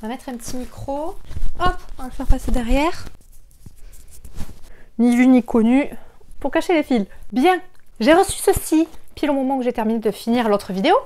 On va mettre un petit micro. Hop, on va le faire passer derrière. Ni vu ni connu. Pour cacher les fils. Bien, j'ai reçu ceci pile au moment où j'ai terminé de finir l'autre vidéo.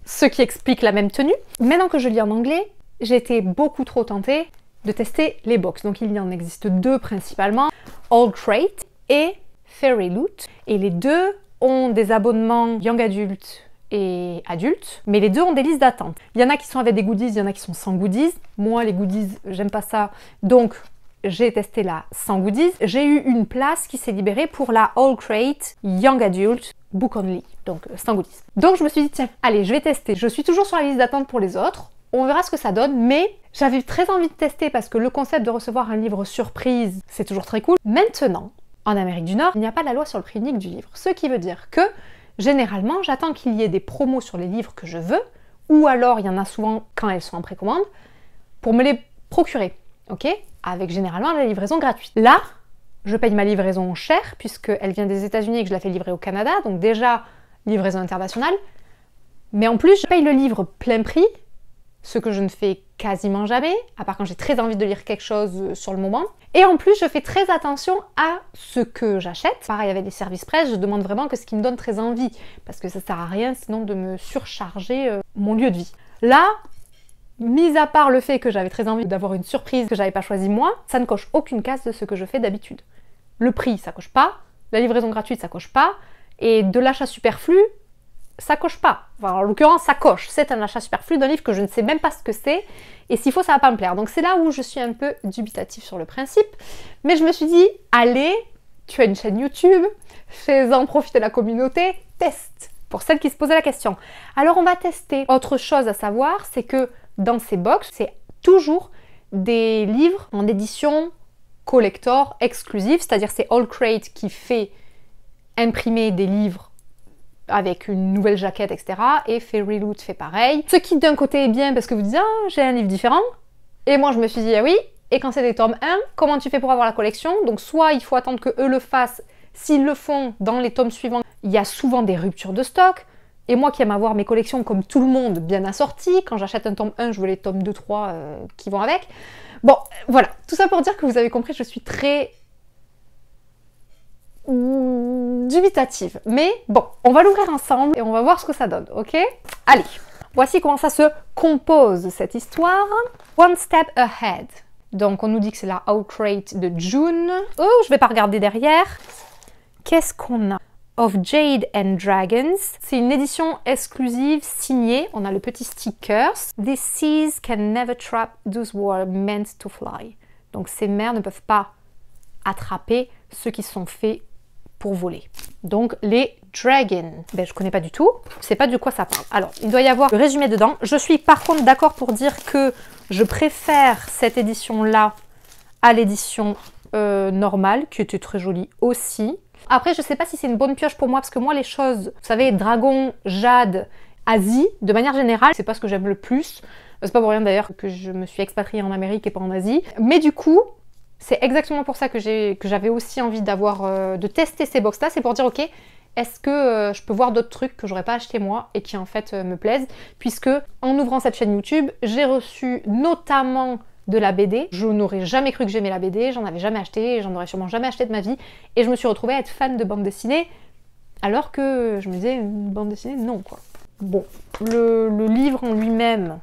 Ce qui explique la même tenue. Maintenant que je lis en anglais, j'ai été beaucoup trop tentée de tester les box. Donc il y en existe deux principalement. All Crate et Fairy Loot. Et les deux ont des abonnements Young Adult et adultes, mais les deux ont des listes d'attente. Il y en a qui sont avec des goodies, il y en a qui sont sans goodies. Moi, les goodies, j'aime pas ça, donc j'ai testé la sans goodies. J'ai eu une place qui s'est libérée pour la All Crate Young Adult Book Only, donc sans goodies. Donc je me suis dit, tiens, allez, je vais tester. Je suis toujours sur la liste d'attente pour les autres. On verra ce que ça donne, mais j'avais très envie de tester parce que le concept de recevoir un livre surprise, c'est toujours très cool. Maintenant, en Amérique du Nord, il n'y a pas la loi sur le prix unique du livre, ce qui veut dire que généralement, j'attends qu'il y ait des promos sur les livres que je veux, ou alors il y en a souvent quand elles sont en précommande, pour me les procurer, ok? Avec généralement la livraison gratuite. Là, je paye ma livraison chère, puisqu'elle vient des États-Unis et que je la fais livrer au Canada, donc déjà, livraison internationale. Mais en plus, je paye le livre plein prix, ce que je ne fais quasiment jamais, à part quand j'ai très envie de lire quelque chose sur le moment. Et en plus, je fais très attention à ce que j'achète. Pareil avec les services presse, je demande vraiment que ce qui me donne très envie, parce que ça sert à rien sinon de me surcharger mon lieu de vie. Là, mis à part le fait que j'avais très envie d'avoir une surprise que j'avais pas choisie moi, ça ne coche aucune case de ce que je fais d'habitude. Le prix, ça coche pas, la livraison gratuite, ça coche pas, et de l'achat superflu, ça coche pas. Enfin, en l'occurrence, ça coche. C'est un achat superflu d'un livre que je ne sais même pas ce que c'est. Et s'il faut, ça va pas me plaire. Donc c'est là où je suis un peu dubitative sur le principe. Mais je me suis dit, allez, tu as une chaîne YouTube, fais-en profiter la communauté, teste. Pour celles qui se posaient la question. Alors on va tester. Autre chose à savoir, c'est que dans ces box, c'est toujours des livres en édition collector exclusive. C'est-à-dire c'est All Crate qui fait imprimer des livres avec une nouvelle jaquette, etc. Et Fairy Loot fait pareil. Ce qui d'un côté est bien parce que vous dites, ah, j'ai un livre différent. Et moi je me suis dit, ah oui, et quand c'est des tomes 1, comment tu fais pour avoir la collection? Donc soit il faut attendre que eux le fassent, s'ils le font dans les tomes suivants, il y a souvent des ruptures de stock. Et moi qui aime avoir mes collections comme tout le monde bien assorties, quand j'achète un tome 1, je veux les tomes 2, 3 qui vont avec. Bon, voilà, tout ça pour dire que vous avez compris, je suis très dubitative. Mais bon, on va l'ouvrir ensemble et on va voir ce que ça donne, ok? Allez, voici comment ça se compose cette histoire. One Step Ahead. Donc on nous dit que c'est la All Crate de June. Oh, je vais pas regarder derrière. Qu'est-ce qu'on a? Of Jade and Dragons. C'est une édition exclusive signée. On a le petit stickers. These seas can never trap those who are meant to fly. Donc ces mers ne peuvent pas attraper ceux qui sont faits pour voler. Donc les dragons. Ben, je connais pas du tout. Je sais pas de quoi ça parle. Alors, il doit y avoir le résumé dedans. Je suis par contre d'accord pour dire que je préfère cette édition-là à l'édition normale, qui était très jolie aussi. Après, je sais pas si c'est une bonne pioche pour moi, parce que moi, les choses, vous savez, dragon, jade, Asie, de manière générale, c'est pas ce que j'aime le plus. C'est pas pour rien d'ailleurs que je me suis expatriée en Amérique et pas en Asie. Mais du coup, c'est exactement pour ça que j'avais aussi envie d'avoir, de tester ces box-là. C'est pour dire, ok, est-ce que je peux voir d'autres trucs que j'aurais pas acheté moi et qui en fait me plaisent? Puisque en ouvrant cette chaîne YouTube, j'ai reçu notamment de la BD. Je n'aurais jamais cru que j'aimais la BD, j'en avais jamais acheté, j'en aurais sûrement jamais acheté de ma vie. Et je me suis retrouvée à être fan de bande dessinée, alors que je me disais, une bande dessinée, non quoi. Bon, le livre en lui-même,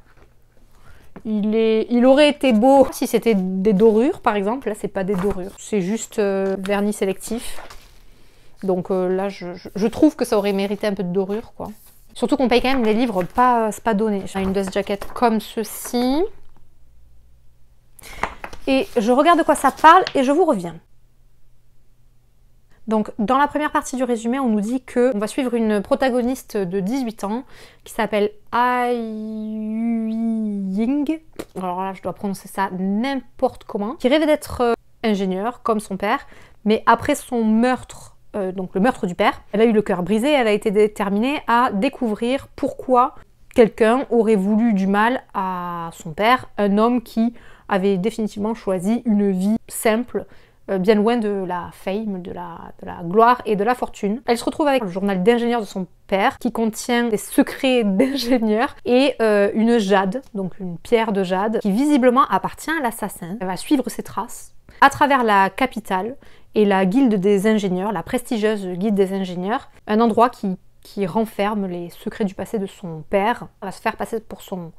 il aurait été beau si c'était des dorures par exemple. Là c'est pas des dorures, c'est juste vernis sélectif. Donc là je trouve que ça aurait mérité un peu de dorure quoi. Surtout qu'on paye quand même les livres pas donnés. J'ai une dust jacket comme ceci. Et je regarde de quoi ça parle et je vous reviens. Donc dans la première partie du résumé, on nous dit qu'on va suivre une protagoniste de 18 ans qui s'appelle Ai Ying. Alors là, je dois prononcer ça n'importe comment. Qui rêvait d'être ingénieure comme son père, mais après son meurtre, donc le meurtre du père, elle a eu le cœur brisé, elle a été déterminée à découvrir pourquoi quelqu'un aurait voulu du mal à son père, un homme qui avait définitivement choisi une vie simple bien loin de la fame, de la gloire et de la fortune. Elle se retrouve avec le journal d'ingénieur de son père qui contient des secrets d'ingénieur et une jade, donc une pierre de jade, qui visiblement appartient à l'assassin. Elle va suivre ses traces à travers la capitale et la guilde des ingénieurs, la prestigieuse guilde des ingénieurs, un endroit qui renferme les secrets du passé de son père. Elle va se faire passer pour son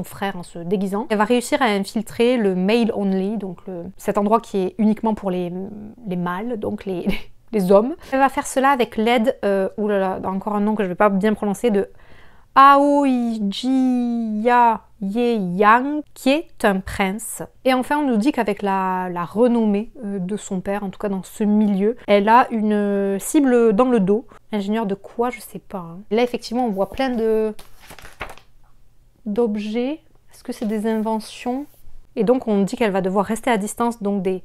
frère en se déguisant. Elle va réussir à infiltrer le male only, donc cet endroit qui est uniquement pour les mâles, donc les hommes. Elle va faire cela avec l'aide, encore un nom que je ne vais pas bien prononcer, de Aoijia Ye-yang, qui est un prince. Et enfin, on nous dit qu'avec la renommée de son père, en tout cas dans ce milieu, elle a une cible dans le dos. Ingénieur de quoi, je sais pas. Hein. Là, effectivement, on voit plein d'objets. Est-ce que c'est des inventions? Et donc, on dit qu'elle va devoir rester à distance donc des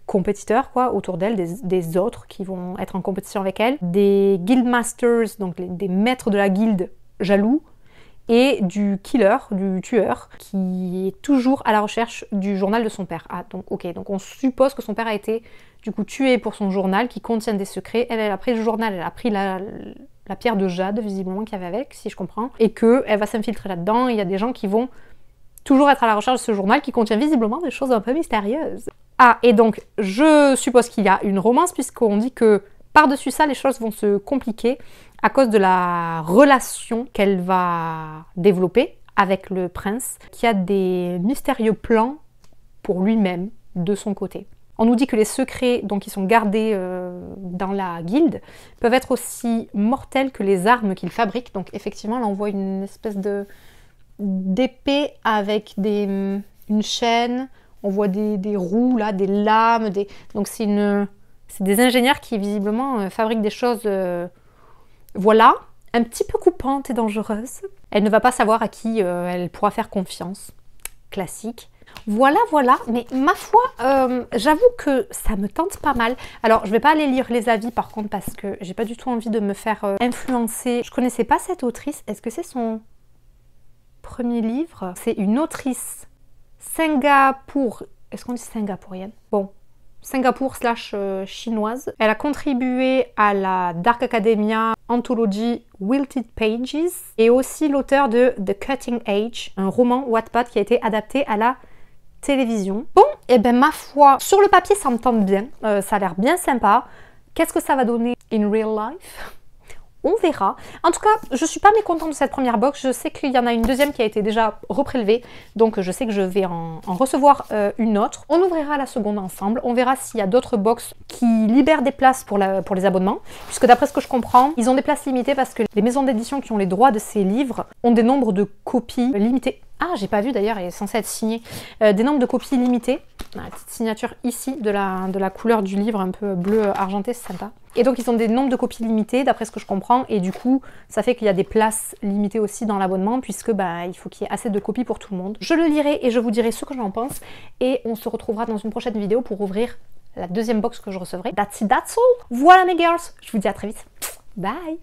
compétiteurs quoi, autour d'elle, des autres qui vont être en compétition avec elle, des guildmasters, donc des maîtres de la guilde jaloux, et du killer, du tueur, qui est toujours à la recherche du journal de son père. Ah, donc ok, donc on suppose que son père a été du coup tué pour son journal qui contient des secrets. Elle a pris le journal, elle a pris la pierre de jade, visiblement, qu'il y avait avec, si je comprends, et qu'elle va s'infiltrer là-dedans. Il y a des gens qui vont toujours être à la recherche de ce journal qui contient visiblement des choses un peu mystérieuses. Ah, et donc, je suppose qu'il y a une romance, puisqu'on dit que par-dessus ça, les choses vont se compliquer à cause de la relation qu'elle va développer avec le prince, qui a des mystérieux plans pour lui-même, de son côté. On nous dit que les secrets donc, qui sont gardés dans la guilde peuvent être aussi mortels que les armes qu'il fabrique. Donc effectivement, là on voit une espèce d'épée avec une chaîne, on voit des roues, là, des lames, donc c'est des ingénieurs qui visiblement fabriquent des choses, voilà, un petit peu coupantes et dangereuses. Elle ne va pas savoir à qui elle pourra faire confiance. Classique. Voilà, mais ma foi, j'avoue que ça me tente pas mal. Alors, je vais pas aller lire les avis par contre parce que j'ai pas du tout envie de me faire influencer. Je connaissais pas cette autrice. Est-ce que c'est son premier livre? C'est une autrice Singapour. Est-ce qu'on dit singapourienne? Bon, Singapour / chinoise. Elle a contribué à la Dark Academia Anthology Wilted Pages et aussi l'auteur de The Cutting Age, un roman Wattpad qui a été adapté à la télévision. Bon, et ben ma foi, sur le papier ça me tente bien, ça a l'air bien sympa. Qu'est-ce que ça va donner in real life? On verra. En tout cas, je suis pas mécontente de cette première box. Je sais qu'il y en a une deuxième qui a été déjà reprélevée. Donc je sais que je vais en recevoir une autre. On ouvrira la seconde ensemble. On verra s'il y a d'autres box qui libèrent des places pour les abonnements. Puisque d'après ce que je comprends, ils ont des places limitées parce que les maisons d'édition qui ont les droits de ces livres ont des nombres de copies limités. Ah, j'ai pas vu d'ailleurs, elle est censée être signée. Des nombres de copies limitées. La petite signature ici de la couleur du livre, un peu bleu argenté, c'est sympa. Et donc ils ont des nombres de copies limités, d'après ce que je comprends, et du coup, ça fait qu'il y a des places limitées aussi dans l'abonnement, puisque il faut qu'il y ait assez de copies pour tout le monde. Je le lirai et je vous dirai ce que j'en pense, et on se retrouvera dans une prochaine vidéo pour ouvrir la deuxième box que je recevrai. That's it, that's all. Voilà mes girls, je vous dis à très vite. Bye.